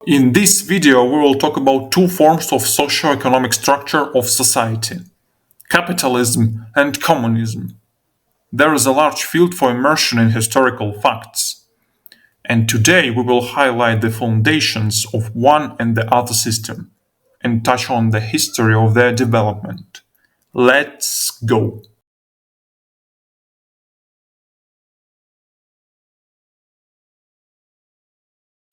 In this video, we will talk about two forms of socio-economic structure of society: capitalism and communism. There is a large field for immersion in historical facts, and today we will highlight the foundations of one and the other system and touch on the history of their development. Let's go!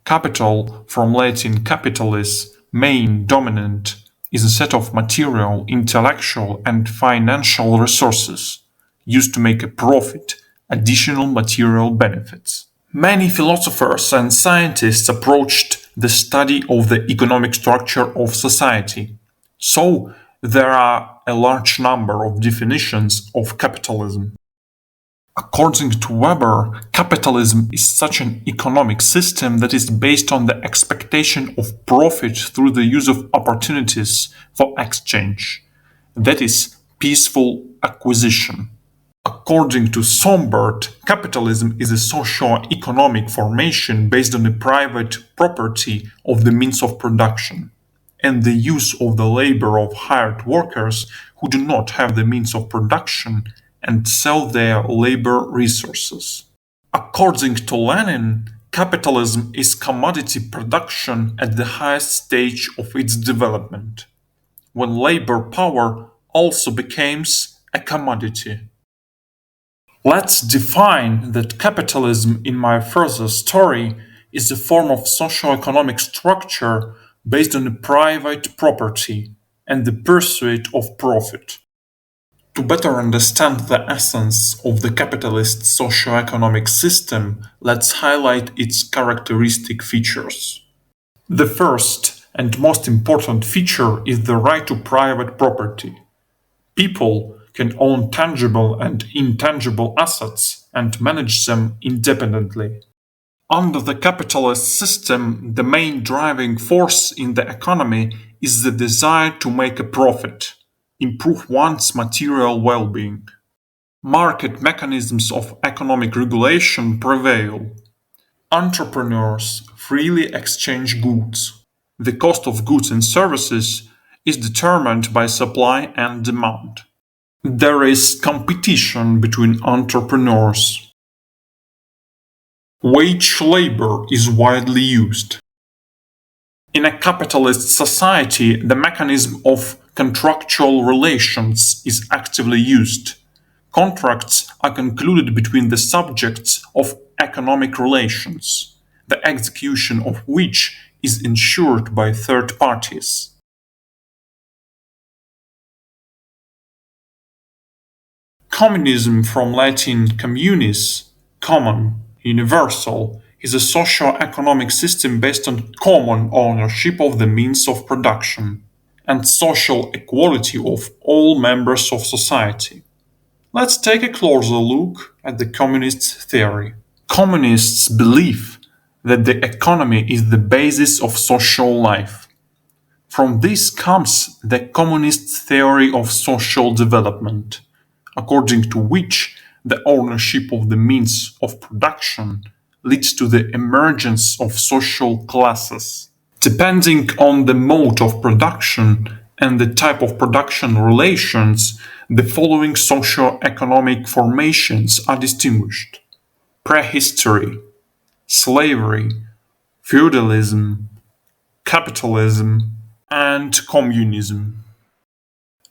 Capital, from Latin capitalis, main, dominant, is a set of material, intellectual, and financial resources used to make a profit, additional material benefits. Many philosophers and scientists approached the study of the economic structure of society. So, there are a large number of definitions of capitalism. According to Weber, capitalism is such an economic system that is based on the expectation of profit through the use of opportunities for exchange, that is, peaceful acquisition. According to Sombart, capitalism is a socio-economic formation based on the private property of the means of production and the use of the labor of hired workers who do not have the means of production and sell their labor resources. According to Lenin, capitalism is commodity production at the highest stage of its development, when labor power also becomes a commodity. Let's define that capitalism in my further story is a form of socio-economic structure based on private property and the pursuit of profit. To better understand the essence of the capitalist socio-economic system, let's highlight its characteristic features. The first and most important feature is the right to private property. People can own tangible and intangible assets and manage them independently. Under the capitalist system, the main driving force in the economy is the desire to make a profit, improve one's material well-being. Market mechanisms of economic regulation prevail. Entrepreneurs freely exchange goods. The cost of goods and services is determined by supply and demand. There is competition between entrepreneurs. Wage labor is widely used. In a capitalist society, the mechanism of contractual relations is actively used. Contracts are concluded between the subjects of economic relations, the execution of which is ensured by third parties. Communism, from Latin communis, common, universal, is a socio-economic system based on common ownership of the means of production and social equality of all members of society. Let's take a closer look at the communist theory. Communists believe that the economy is the basis of social life. From this comes the communist theory of social development, according to which the ownership of the means of production leads to the emergence of social classes. Depending on the mode of production and the type of production relations, the following socio-economic formations are distinguished: prehistory, slavery, feudalism, capitalism, and communism.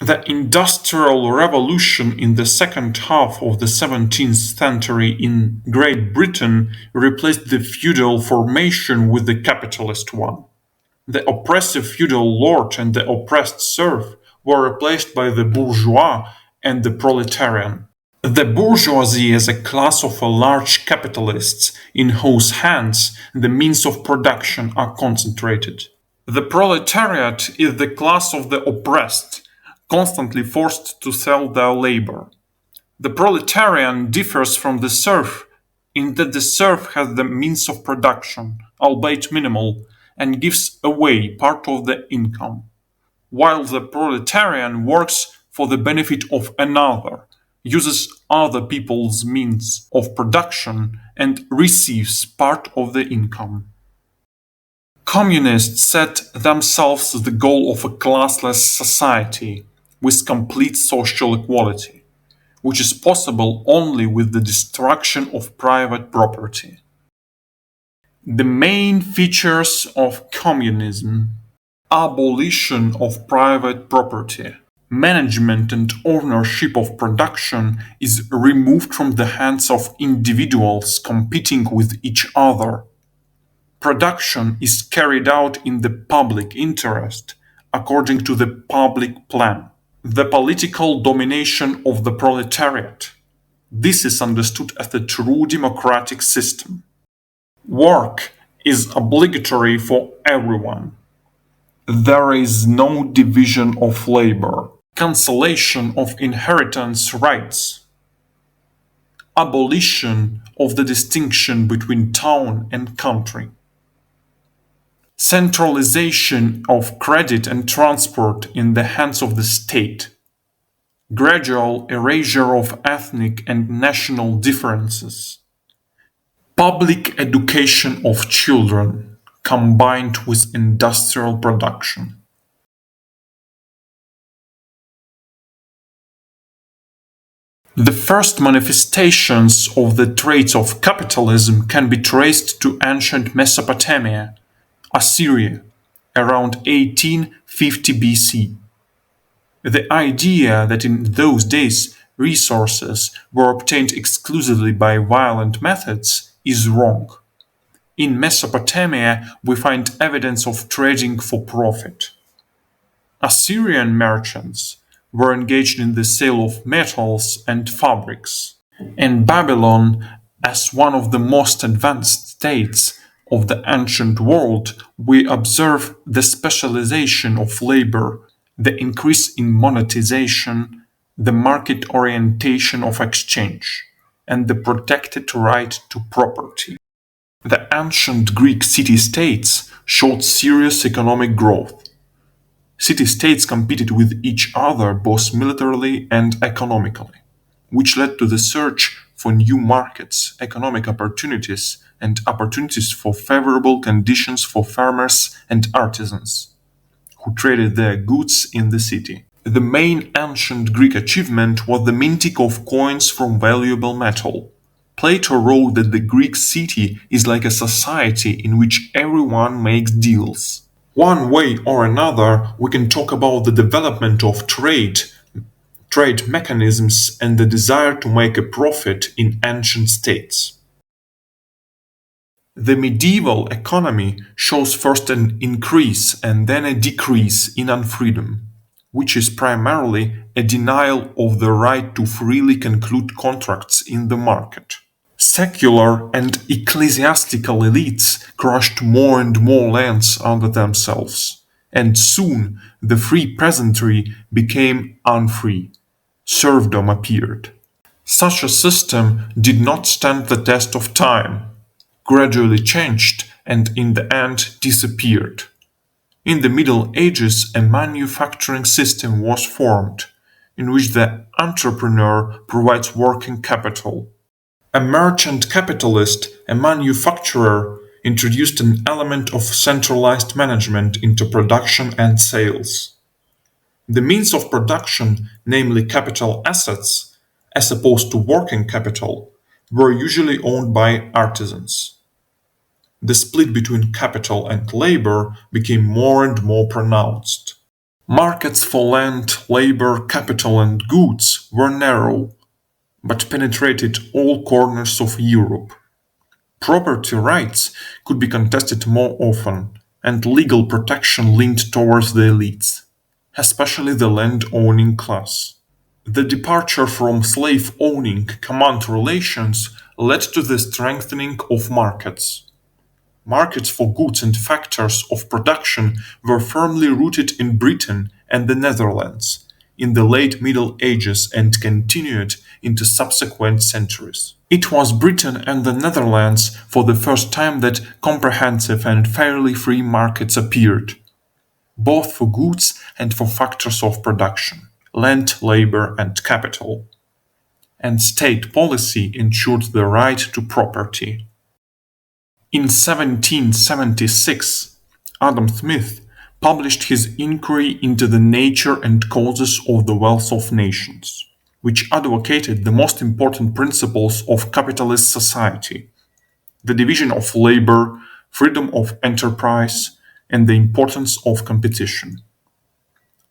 The Industrial Revolution in the second half of the 17th century in Great Britain replaced the feudal formation with the capitalist one. The oppressive feudal lord and the oppressed serf were replaced by the bourgeois and the proletarian. The bourgeoisie is a class of large capitalists in whose hands the means of production are concentrated. The proletariat is the class of the oppressed, constantly forced to sell their labor. The proletarian differs from the serf in that the serf has the means of production, albeit minimal, and gives away part of the income, while the proletarian works for the benefit of another, uses other people's means of production, and receives part of the income. Communists set themselves the goal of a classless society with complete social equality, which is possible only with the destruction of private property. The main features of communism: abolition of private property. Management and ownership of production is removed from the hands of individuals competing with each other. Production is carried out in the public interest according to the public plan. The political domination of the proletariat. This is understood as the true democratic system. Work is obligatory for everyone. There is no division of labor. Cancellation of inheritance rights. Abolition of the distinction between town and country. Centralization of credit and transport in the hands of the state. Gradual erasure of ethnic and national differences. Public education of children combined with industrial production. The first manifestations of the traits of capitalism can be traced to ancient Mesopotamia, Assyria, around 1850 BC. The idea that in those days resources were obtained exclusively by violent methods is wrong. In Mesopotamia, we find evidence of trading for profit. Assyrian merchants were engaged in the sale of metals and fabrics. In Babylon, as one of the most advanced states of the ancient world, we observe the specialization of labor, the increase in monetization, the market orientation of exchange, and the protected right to property. The ancient Greek city-states showed serious economic growth. City-states competed with each other both militarily and economically, which led to the search for new markets, economic opportunities, and opportunities for favorable conditions for farmers and artisans, who traded their goods in the city. The main ancient Greek achievement was the minting of coins from valuable metal. Plato wrote that the Greek city is like a society in which everyone makes deals. One way or another, we can talk about the development of trade mechanisms, and the desire to make a profit in ancient states. The medieval economy shows first an increase and then a decrease in unfreedom, which is primarily a denial of the right to freely conclude contracts in the market. Secular and ecclesiastical elites crushed more and more lands under themselves, and soon the free peasantry became unfree. Serfdom appeared. Such a system did not stand the test of time, gradually changed, and in the end disappeared. In the Middle Ages, a manufacturing system was formed, in which the entrepreneur provides working capital. A merchant capitalist, a manufacturer, introduced an element of centralized management into production and sales. The means of production, namely capital assets, as opposed to working capital, were usually owned by artisans. The split between capital and labor became more and more pronounced. Markets for land, labor, capital, and goods were narrow, but penetrated all corners of Europe. Property rights could be contested more often, and legal protection leaned towards the elites, especially the land-owning class. The departure from slave-owning command relations led to the strengthening of markets. Markets for goods and factors of production were firmly rooted in Britain and the Netherlands in the late Middle Ages and continued into subsequent centuries. It was Britain and the Netherlands for the first time that comprehensive and fairly free markets appeared, both for goods and for factors of production, land, labor, and capital. And state policy ensured the right to property. In 1776, Adam Smith published his Inquiry into the Nature and Causes of the Wealth of Nations, which advocated the most important principles of capitalist society: the division of labor, freedom of enterprise, and the importance of competition.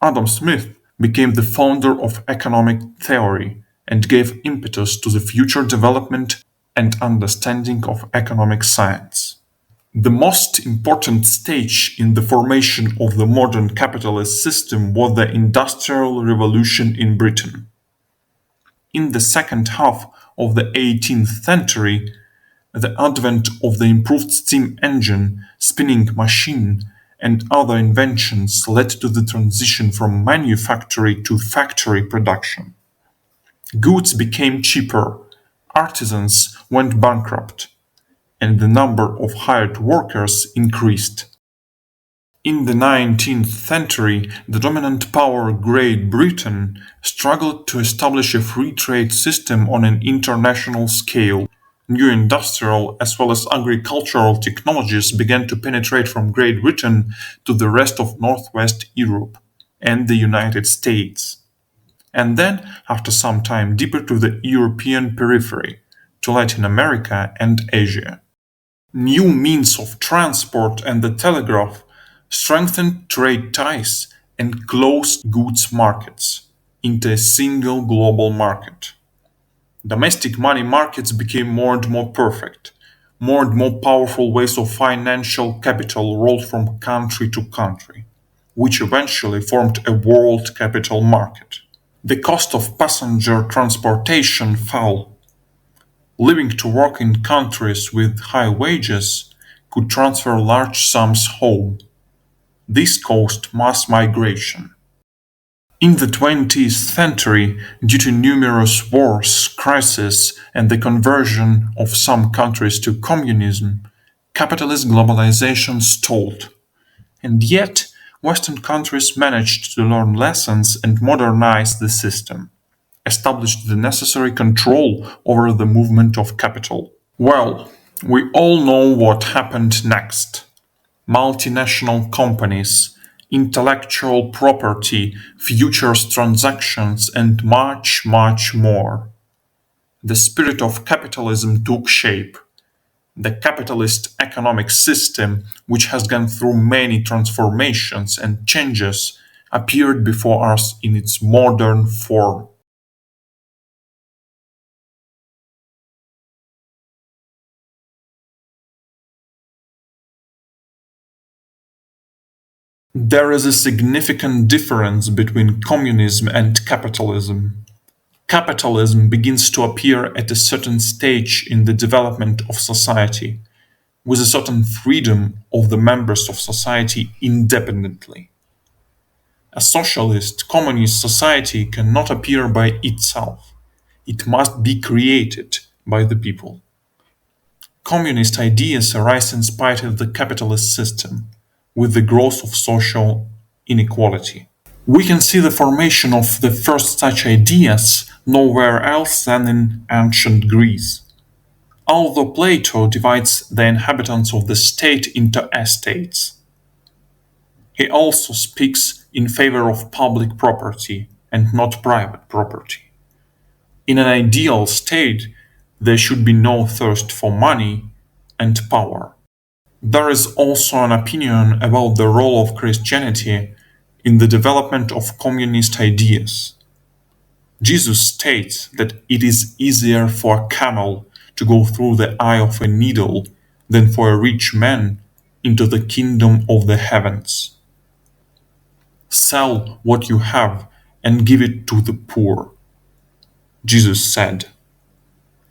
Adam Smith became the founder of economic theory and gave impetus to the future development and understanding of economic science. The most important stage in the formation of the modern capitalist system was the Industrial Revolution in Britain. In the second half of the 18th century, the advent of the improved steam engine, spinning machine, and other inventions led to the transition from manufactory to factory production. Goods became cheaper, artisans went bankrupt, and the number of hired workers increased. In the 19th century, the dominant power Great Britain struggled to establish a free trade system on an international scale. New industrial as well as agricultural technologies began to penetrate from Great Britain to the rest of Northwest Europe and the United States, and then, after some time, deeper to the European periphery, to Latin America and Asia. New means of transport and the telegraph strengthened trade ties and closed goods markets into a single global market. Domestic money markets became more and more perfect. More and more powerful ways of financial capital rolled from country to country, which eventually formed a world capital market. The cost of passenger transportation fell. Living to work in countries with high wages could transfer large sums home. This caused mass migration. In the 20th century, due to numerous wars, crises, and the conversion of some countries to communism, capitalist globalization stalled. And yet, Western countries managed to learn lessons and modernize the system, established the necessary control over the movement of capital. Well, we all know what happened next. Multinational companies, intellectual property, futures transactions, and much, much more. The spirit of capitalism took shape. The capitalist economic system, which has gone through many transformations and changes, appeared before us in its modern form. There is a significant difference between communism and capitalism. Capitalism begins to appear at a certain stage in the development of society, with a certain freedom of the members of society independently. A socialist, communist society cannot appear by itself. It must be created by the people. Communist ideas arise in spite of the capitalist system, with the growth of social inequality. We can see the formation of the first such ideas nowhere else than in ancient Greece. Although Plato divides the inhabitants of the state into estates, he also speaks in favor of public property and not private property. In an ideal state, there should be no thirst for money and power. There is also an opinion about the role of Christianity in the development of communist ideas. Jesus states that it is easier for a camel to go through the eye of a needle than for a rich man into the kingdom of the heavens. Sell what you have and give it to the poor, Jesus said.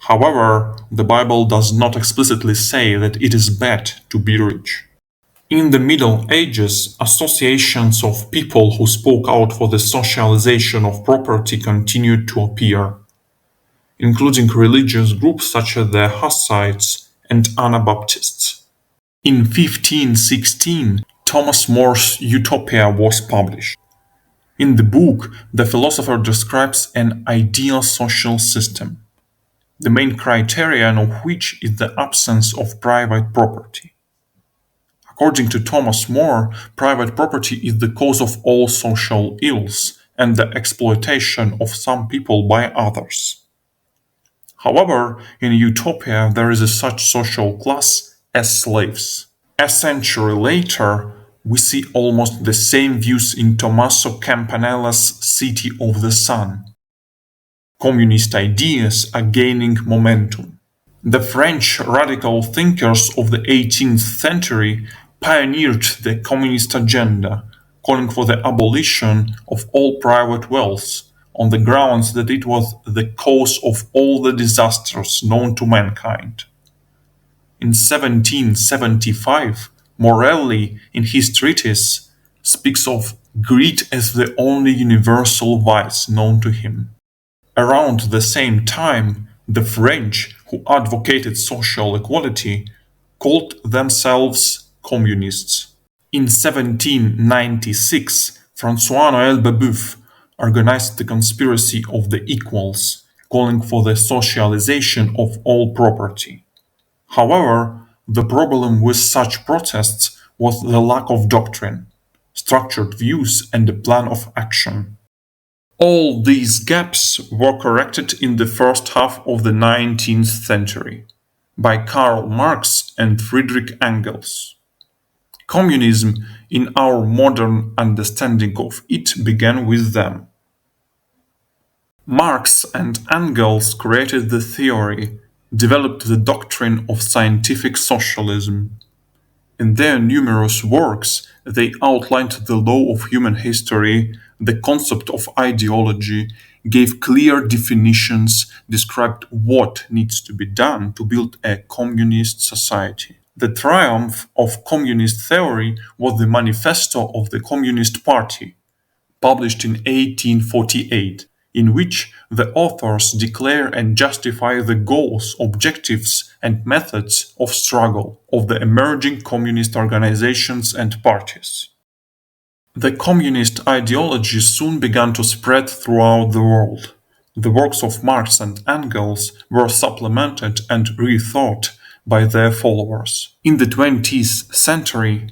However, the Bible does not explicitly say that it is bad to be rich. In the Middle Ages, associations of people who spoke out for the socialization of property continued to appear, including religious groups such as the Hussites and Anabaptists. In 1516, Thomas More's Utopia was published. In the book, the philosopher describes an ideal social system, the main criterion of which is the absence of private property. According to Thomas More, private property is the cause of all social ills and the exploitation of some people by others. However, in utopia there is a such social class as slaves. A century later, we see almost the same views in Tommaso Campanella's City of the Sun. Communist ideas are gaining momentum. The French radical thinkers of the 18th century pioneered the communist agenda, calling for the abolition of all private wealth, on the grounds that it was the cause of all the disasters known to mankind. In 1775, Morelli, in his treatise, speaks of greed as the only universal vice known to him. Around the same time, the French, who advocated social equality, called themselves communists. In 1796, François-Noël Babeuf organized the Conspiracy of the Equals, calling for the socialization of all property. However, the problem with such protests was the lack of doctrine, structured views, and a plan of action. All these gaps were corrected in the first half of the 19th century by Karl Marx and Friedrich Engels. Communism, in our modern understanding of it, began with them. Marx and Engels created the theory, developed the doctrine of scientific socialism. In their numerous works, they outlined the law of human history, the concept of ideology, gave clear definitions, described what needs to be done to build a communist society. The triumph of communist theory was the Manifesto of the Communist Party, published in 1848, in which the authors declare and justify the goals, objectives, and methods of struggle of the emerging communist organizations and parties. The communist ideology soon began to spread throughout the world. The works of Marx and Engels were supplemented and rethought by their followers. In the 20th century,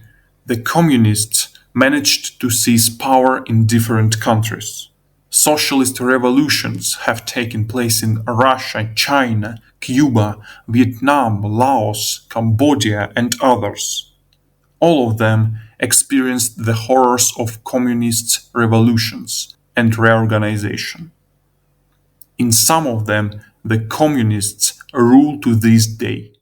the communists managed to seize power in different countries. Socialist revolutions have taken place in Russia, China, Cuba, Vietnam, Laos, Cambodia, and others. All of them experienced the horrors of communist revolutions and reorganization. In some of them, the communists rule to this day.